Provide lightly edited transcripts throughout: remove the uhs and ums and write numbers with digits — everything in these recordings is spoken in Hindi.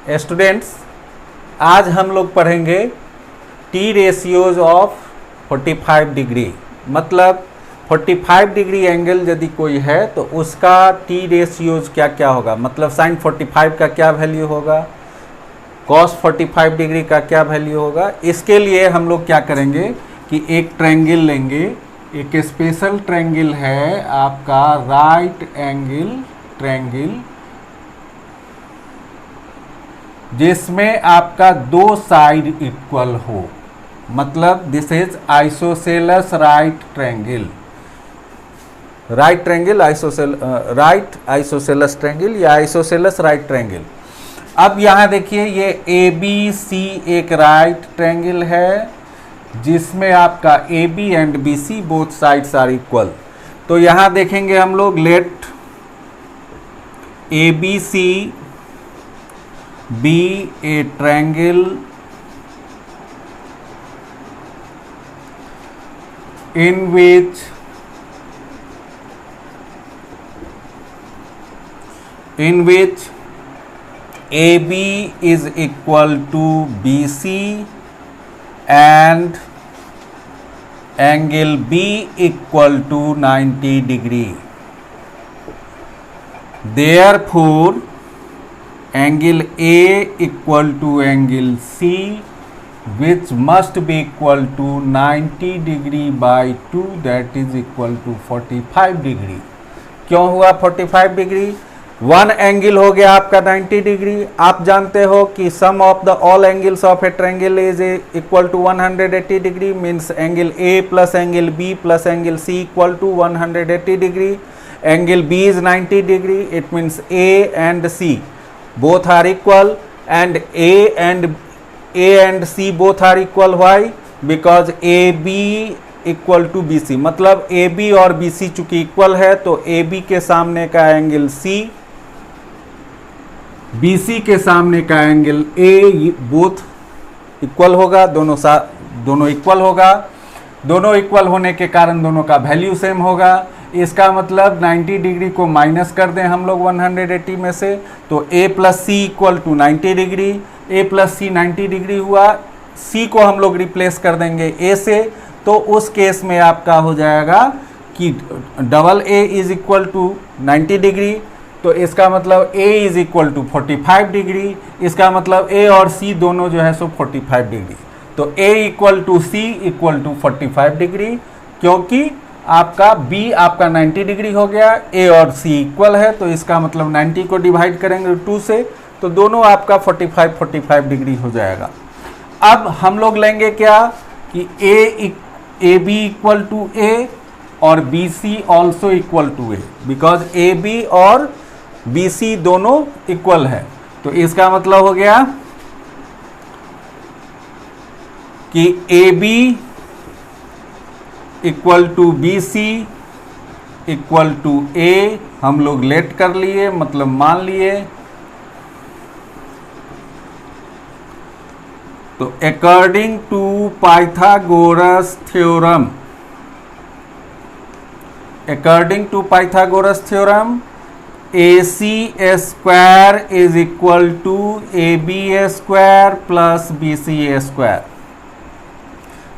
स्टूडेंट्स, आज हम लोग पढ़ेंगे टी रेशियोज ऑफ 45 डिग्री। मतलब 45 डिग्री एंगल यदि कोई है तो उसका टी रेशियोज क्या क्या होगा, मतलब साइन 45 का क्या वैल्यू होगा, कॉस 45 डिग्री का क्या वैल्यू होगा। इसके लिए हम लोग क्या करेंगे कि एक ट्रायंगल लेंगे, एक स्पेशल ट्रायंगल है आपका राइट एंगल ट्रायंगल, जिसमें आपका दो साइड इक्वल हो, मतलब this is isosceles right triangle. Right triangle right isosceles triangle या आइसोसेलस राइट ट्रायंगल। अब यहाँ देखिए ये ए बी सी एक राइट ट्रायंगल है जिसमें आपका A B and B C both sides are equal. तो यहाँ देखेंगे हम लोग let A B C be a triangle in which AB is equal to BC and angle B equal to 90 degree. Therefore, angle A equal to angle C, which must be equal to 90 degree by 2, that is equal to 45 degree. क्यों हुआ 45 डिग्री? वन एंगल हो गया आपका 90 डिग्री। आप जानते हो कि sum of the all angles of a triangle is equal to 180 degree, means angle A plus angle B plus angle C equal to 180 degree. Angle B is 90 degree, it means A and C both are equal and A and C both are equal. Why? Because AB equal to BC, मतलब AB और BC चूंकि इक्वल है तो AB के सामने का एंगल C, BC के सामने का एंगल A बोथ इक्वल होगा, दोनों इक्वल होगा। दोनों इक्वल होने के कारण दोनों का वैल्यू सेम होगा। इसका मतलब 90 डिग्री को माइनस कर दें हम लोग 180 में से, तो A plus C equal to 90 degree. A plus C 90 degree हुआ, C को हम लोग रिप्लेस कर देंगे A से, तो उस केस में आपका हो जाएगा कि double A is equal to 90 degree, तो इसका मतलब A is equal to 45 degree. इसका मतलब A और C दोनों जो है सो 45 डिग्री, तो A equal to C equal to 45 degree, क्योंकि आपका B आपका 90 डिग्री हो गया, A और C इक्वल है, तो इसका मतलब 90 को डिवाइड करेंगे 2 से, तो दोनों आपका 45 डिग्री हो जाएगा। अब हम लोग लेंगे क्या कि A B equal to A और B C also equal to A, because A B और बी सी दोनों इक्वल है। तो इसका मतलब हो गया कि A B equal to B C equal to A हम लोग लेट कर लिए, मतलब मान लिए। तो according to Pythagoras theorem A C square is equal to A B square plus B C square.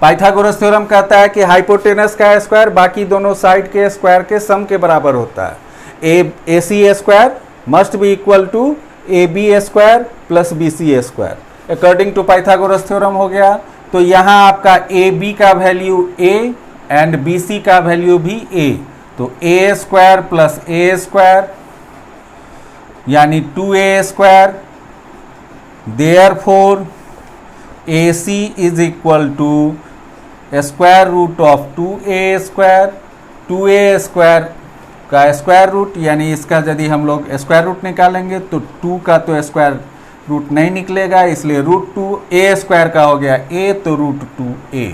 Pythagoras theorem कहता है कि हाइपोटेनस का स्क्वायर बाकी दोनों साइड के स्क्वायर के सम के बराबर होता है। A C square must be equal to A B square plus B C square according to Pythagoras theorem हो गया। तो यहाँ आपका ए बी का value A and B C का वैल्यू भी ए, तो A square plus A square यानी 2a square. Therefore A C is equal to square root of 2a square. 2a square का स्क्वायर रूट, यानी इसका यदि हम लोग स्क्वायर रूट निकालेंगे तो 2 का तो स्क्वायर रूट नहीं निकलेगा, इसलिए रूट 2a स्क्वायर का हो गया a, तो रूट 2a।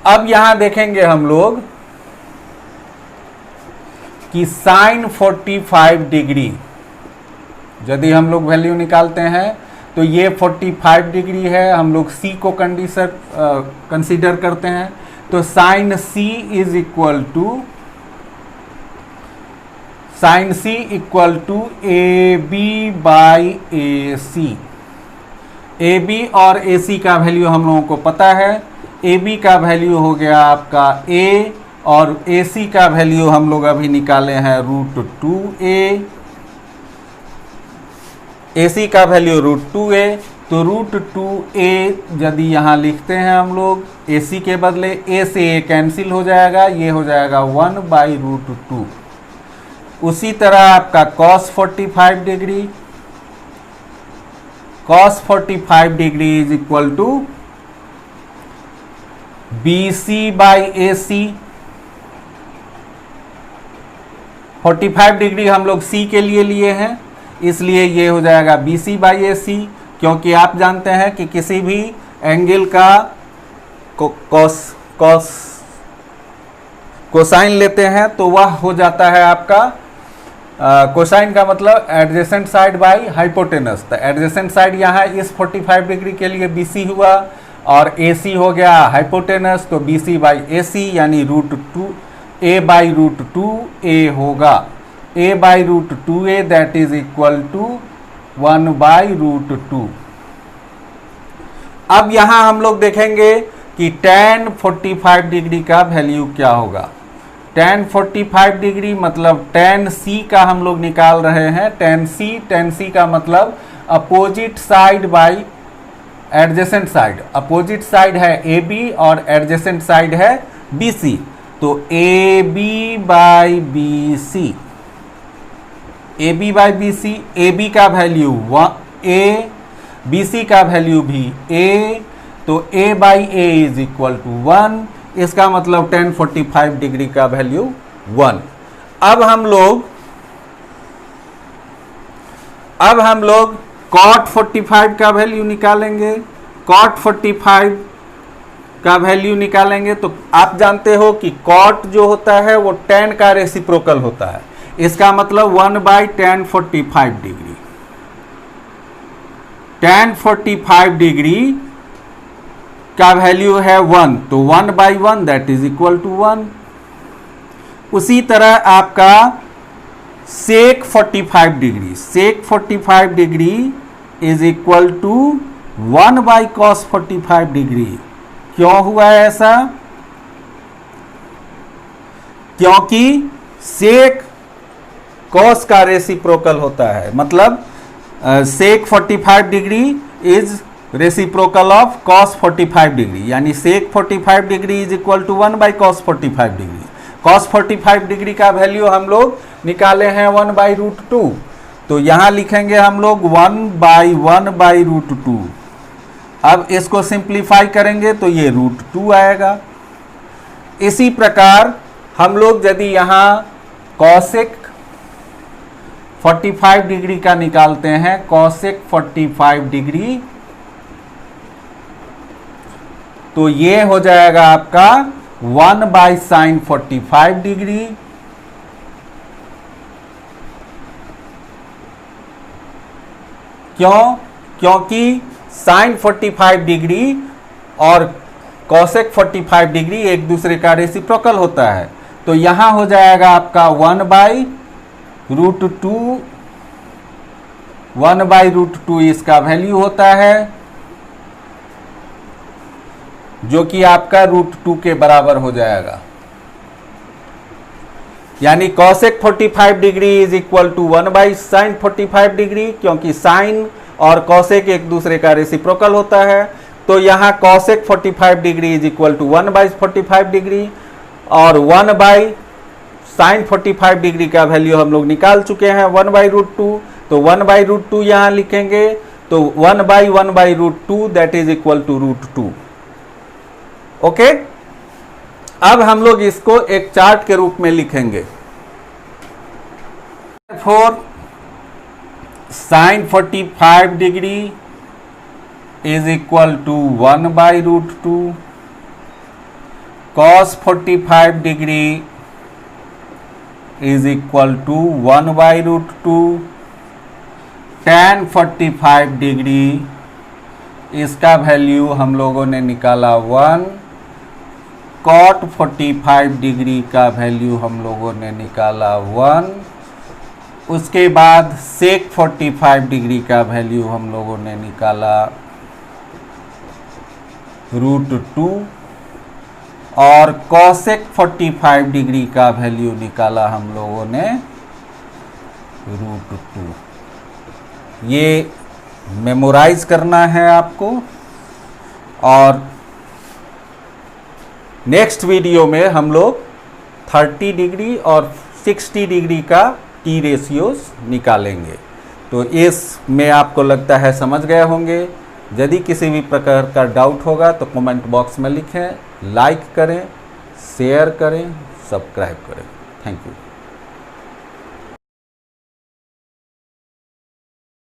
अब यहां देखेंगे हम लोग कि साइन 45 डिग्री यदि हम लोग वैल्यू निकालते हैं तो ये 45 डिग्री है, हम लोग C को कंसीडर करते हैं, तो sine C is equal to sine C equal to A B by A C. A B और ए सी का वैल्यू हम लोगों को पता है। ए बी का वैल्यू हो गया आपका ए, और ए सी का वैल्यू हम लोग अभी निकाले हैं √2a। ए सी का वैल्यू √2a, तो √2a यदि यहाँ लिखते हैं हम लोग ए सी के बदले, ए से ए कैंसिल हो जाएगा, ये हो जाएगा 1/√2। उसी तरह आपका cos 45 degree, cos 45 degree is equal to BC/AC। 45 degree हम लोग C के लिए लिए हैं, इसलिए ये हो जाएगा BC/AC। क्योंकि आप जानते हैं कि किसी भी एंगल का कोसाइन लेते हैं तो वह हो जाता है आपका कोसाइन का मतलब एडजेसेंट साइड बाई हाइपोटेनस। तो एडजेसेंट साइड यहाँ इस 45 डिग्री के लिए BC हुआ, और AC हो गया हाइपोटेनस, तो BC/AC यानी A/√2a होगा। A/√2a that is equal to 1/√2। अब यहां हम लोग देखेंगे कि tan 45 डिग्री का वैल्यू क्या होगा। tan 45 डिग्री मतलब tan C का हम लोग निकाल रहे हैं। tan C का मतलब opposite side by adjacent side. Opposite side है AB और एडजेसेंट साइड है BC, तो AB/BC। AB/BC, AB का वैल्यू A, BC का वैल्यू भी A, तो A/A इज इक्वल टू 1। इसका मतलब tan 45 डिग्री का वैल्यू 1। अब हम लोग cot 45 का वैल्यू निकालेंगे। cot 45 का वैल्यू निकालेंगे तो आप जानते हो कि cot जो होता है वो tan का रेसिप्रोकल होता है। इसका मतलब 1/tan 45 डिग्री। tan 45 डिग्री का वैल्यू है 1, तो 1/1 दैट इज इक्वल टू 1। उसी तरह आपका sec 45 degree, sec 45 degree is equal to 1/cos 45 degree. क्यों हुआ है ऐसा? क्योंकि sec cos का रेसिप्रोकल होता है, मतलब sec 45 degree is reciprocal of cos 45 degree, यानी sec 45 degree is equal to 1/cos 45 degree. cos 45 degree का वैल्यू हम लोग निकाले हैं 1/√2, तो यहां लिखेंगे हम लोग 1/1/√2। अब इसको सिंप्लीफाई करेंगे तो ये √2 आएगा। इसी प्रकार हम लोग यदि यहां cosec 45 डिग्री का निकालते हैं, cosec 45 डिग्री, तो ये हो जाएगा आपका 1/sin 45 डिग्री। क्यों? क्योंकि sin 45 डिग्री और cosec 45 डिग्री एक दूसरे का रेसिप्रोकल होता है, तो यहां हो जाएगा आपका 1/√2। 1/√2 इसका वैल्यू होता है, जो कि आपका √2 के बराबर हो जाएगा। यानी cosec 45 degree is equal to 1/sin 45 degree, क्योंकि sin और cosec एक दूसरे का रेसिप्रोकल होता है, तो यहाँ cosec 45 degree is equal to 1/45 degree, और 1/sin 45 डिग्री का वैल्यू हम लोग निकाल चुके हैं 1/√2, तो 1/√2 यहाँ लिखेंगे, तो 1/1/√2 that is equal to √2। Okay, अब हम लोग इसको एक चार्ट के रूप में लिखेंगे। For sin 45 degree is equal to 1/√2, cos 45 degree is equal to 1/√2, tan 45 degree इसका वैल्यू हम लोगों ने निकाला 1, cot 45 डिग्री का वैल्यू हम लोगों ने निकाला 1, उसके बाद सेक 45 डिग्री का वैल्यू हम लोगों ने निकाला √2 और कॉसेक 45 डिग्री का वैल्यू निकाला हम लोगों ने √2। ये मेमोराइज करना है आपको और नेक्स्ट वीडियो में हम लोग 30 डिग्री और 60 डिग्री का टी रेशियोज निकालेंगे। तो इसमें आपको लगता है समझ गए होंगे। यदि किसी भी प्रकार का डाउट होगा तो कमेंट बॉक्स में लिखें, लाइक करें, शेयर करें, सब्सक्राइब करें। Thank you.